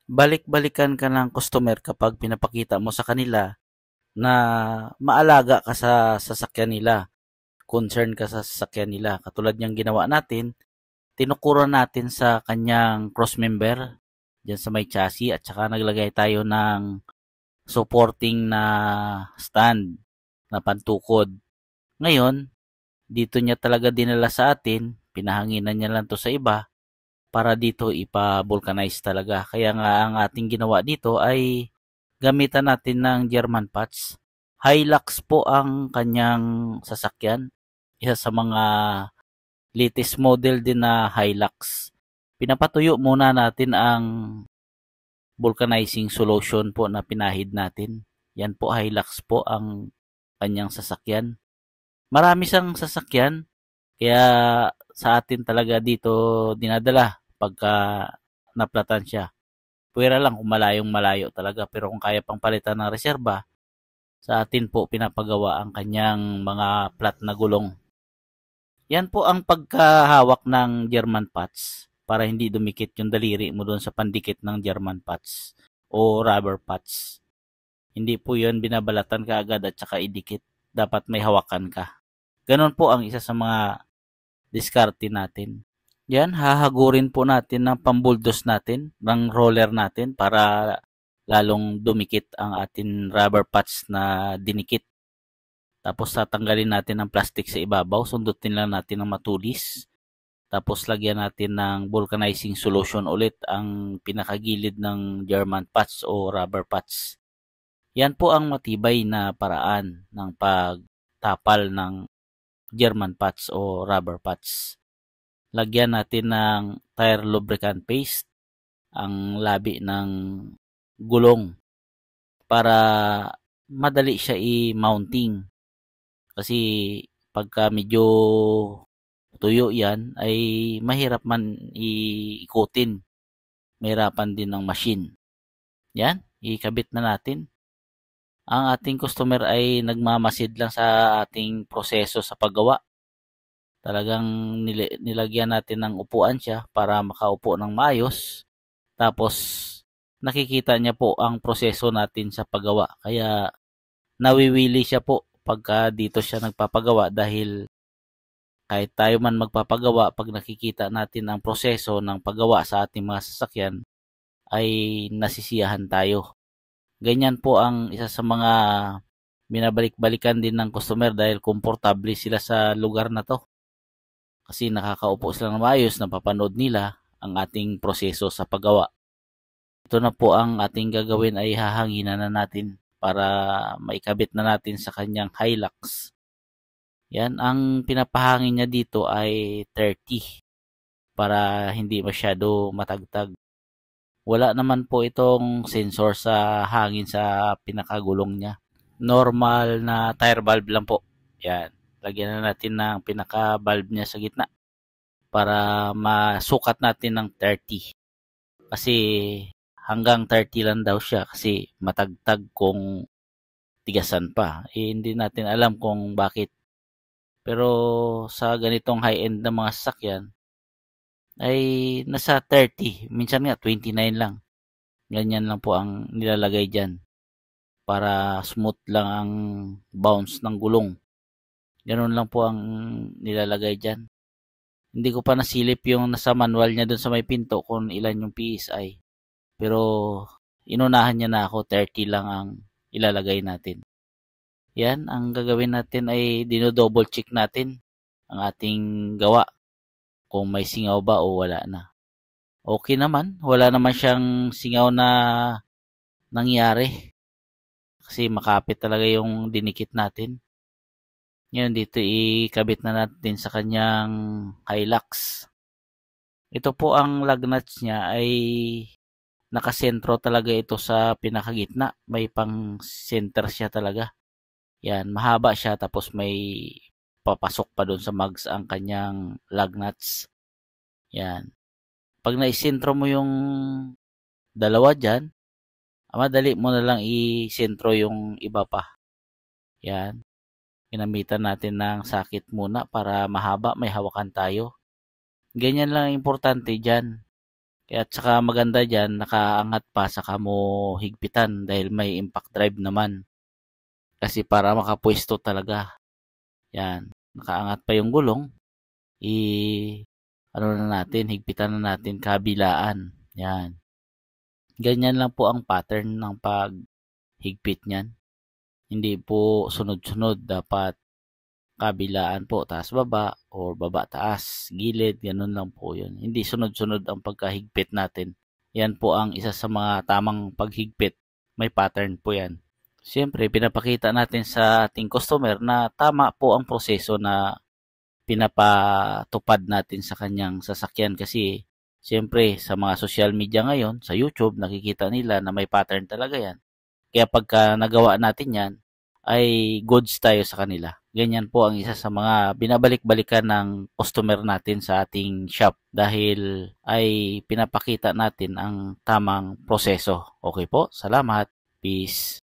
balik-balikan ka ng customer kapag pinapakita mo sa kanila na maalaga ka sa sasakyan nila, concern ka sa sasakyan nila. Katulad niyang ginawa natin, tinukura natin sa kanyang cross member dyan sa may chassis at saka naglagay tayo ng supporting na stand na pantukod. Ngayon, dito niya talaga dinala sa atin, pinahanginan niya lang to sa iba para dito ipa-vulcanize talaga. Kaya nga ang ating ginawa dito ay gamitan natin ng German parts. Hilux po ang kanyang sasakyan. Isa sa mga latest model din na Hilux. Pinapatuyo muna natin ang vulcanizing solution po na pinahid natin. Yan po, Hilux po ang kanyang sasakyan. Marami siyang sasakyan, kaya sa atin talaga dito dinadala pagka naplatan siya. Pwera lang kung malayong malayo talaga, pero kung kaya pang palitan ng reserba, sa atin po pinapagawa ang kanyang mga plat na gulong. Yan po ang pagkahawak ng German parts para hindi dumikit yung daliri mo doon sa pandikit ng German parts o rubber parts. Hindi po yun binabalatan ka agad at saka idikit. Dapat may hawakan ka. Ganon po ang isa sa mga diskarte natin. Yan, hahagurin po natin ng pambuldos natin, ng roller natin para lalong dumikit ang atin rubber parts na dinikit. Tapos tatanggalin natin ang plastic sa ibabaw, sundutin lang natin ng matulis. Tapos lagyan natin ng vulcanizing solution ulit ang pinakagilid ng German parts o rubber parts. Yan po ang matibay na paraan ng pagtapal ng German parts o rubber parts. Lagyan natin ng tire lubricant paste ang labi ng gulong para madali siya i-mounting. Kasi pagka medyo tuyo yan ay mahirap man ikutin. Mahirapan din ng machine. Yan, ikabit na natin. Ang ating customer ay nagmamasid lang sa ating proseso sa paggawa. Talagang nilagyan natin ng upuan siya para makaupo ng maayos. Tapos nakikita niya po ang proseso natin sa paggawa. Kaya nawiwili siya po pagka dito siya nagpapagawa dahil kahit tayo man magpapagawa, pag nakikita natin ang proseso ng paggawa sa ating mga sasakyan, ay nasisiyahan tayo. Ganyan po ang isa sa mga binabalik-balikan din ng customer dahil komportable sila sa lugar na to. Kasi nakakaupo sila ng maayos, napapanood nila ang ating proseso sa paggawa. Ito na po ang ating gagawin ay hahanginan na natin para maikabit na natin sa kanyang Hilux. Yan, ang pinapahangin niya dito ay 30 para hindi masyado matagtag. Wala naman po itong sensor sa hangin sa pinakagulong niya. Normal na tire valve lang po. Yan. Lagyan na natin ng pinaka-valve niya sa gitna para masukat natin ng 30. Kasi hanggang 30 lang daw siya kasi matagtag kung tigasan pa. Hindi natin alam kung bakit. Pero sa ganitong high-end na mga sasakyan ay nasa 30. Minsan nga 29 lang. Ganyan lang po ang nilalagay dyan para smooth lang ang bounce ng gulong. Ganun lang po ang nilalagay dyan. Hindi ko pa nasilip yung nasa manual niya dun sa may pinto kung ilan yung PSI. Pero inunahan niya na ako, 30 lang ang ilalagay natin. Yan, ang gagawin natin ay dino-double check natin ang ating gawa kung may singaw ba o wala na. Okay naman, wala naman siyang singaw na nangyari kasi makapit talaga yung dinikit natin. Ngayon dito ikabit na natin sa kanyang Hilux. Ito po ang lug nuts niya ay nakasentro talaga ito sa pinakagitna. May pang center siya talaga. Yan, mahaba siya tapos may papasok pa doon sa mags ang kanyang lug nuts. Yan. Pag naisentro mo yung dalawa dyan, madali mo na lang isentro yung iba pa. Yan. Ginamitan natin ng sakit muna para mahaba, may hawakan tayo. Ganyan lang ang importante dyan. Kaya at saka maganda diyan nakaangat pa saka mo higpitan dahil may impact drive naman. Kasi para makapuesto talaga. Yan. Nakaangat pa yung gulong. I ano na natin, higpitan na natin kabilaan. Yan. Ganyan lang po ang pattern ng paghigpit niyan. Hindi po sunod-sunod. Dapat kabilaan po, taas baba or baba taas, gilid, ganun lang po yun. Hindi sunod-sunod ang pagkahigpit natin. Yan po ang isa sa mga tamang paghigpit. May pattern po yan. Siyempre, pinapakita natin sa ating customer na tama po ang proseso na pinapatupad natin sa kanyang sasakyan kasi siyempre sa mga social media ngayon, sa YouTube, nakikita nila na may pattern talaga yan. Kaya pagka nagawa natin yan, ay goods tayo sa kanila. Ganyan po ang isa sa mga binabalik-balikan ng customer natin sa ating shop dahil ay pinapakita natin ang tamang proseso. Okay po, salamat. Peace.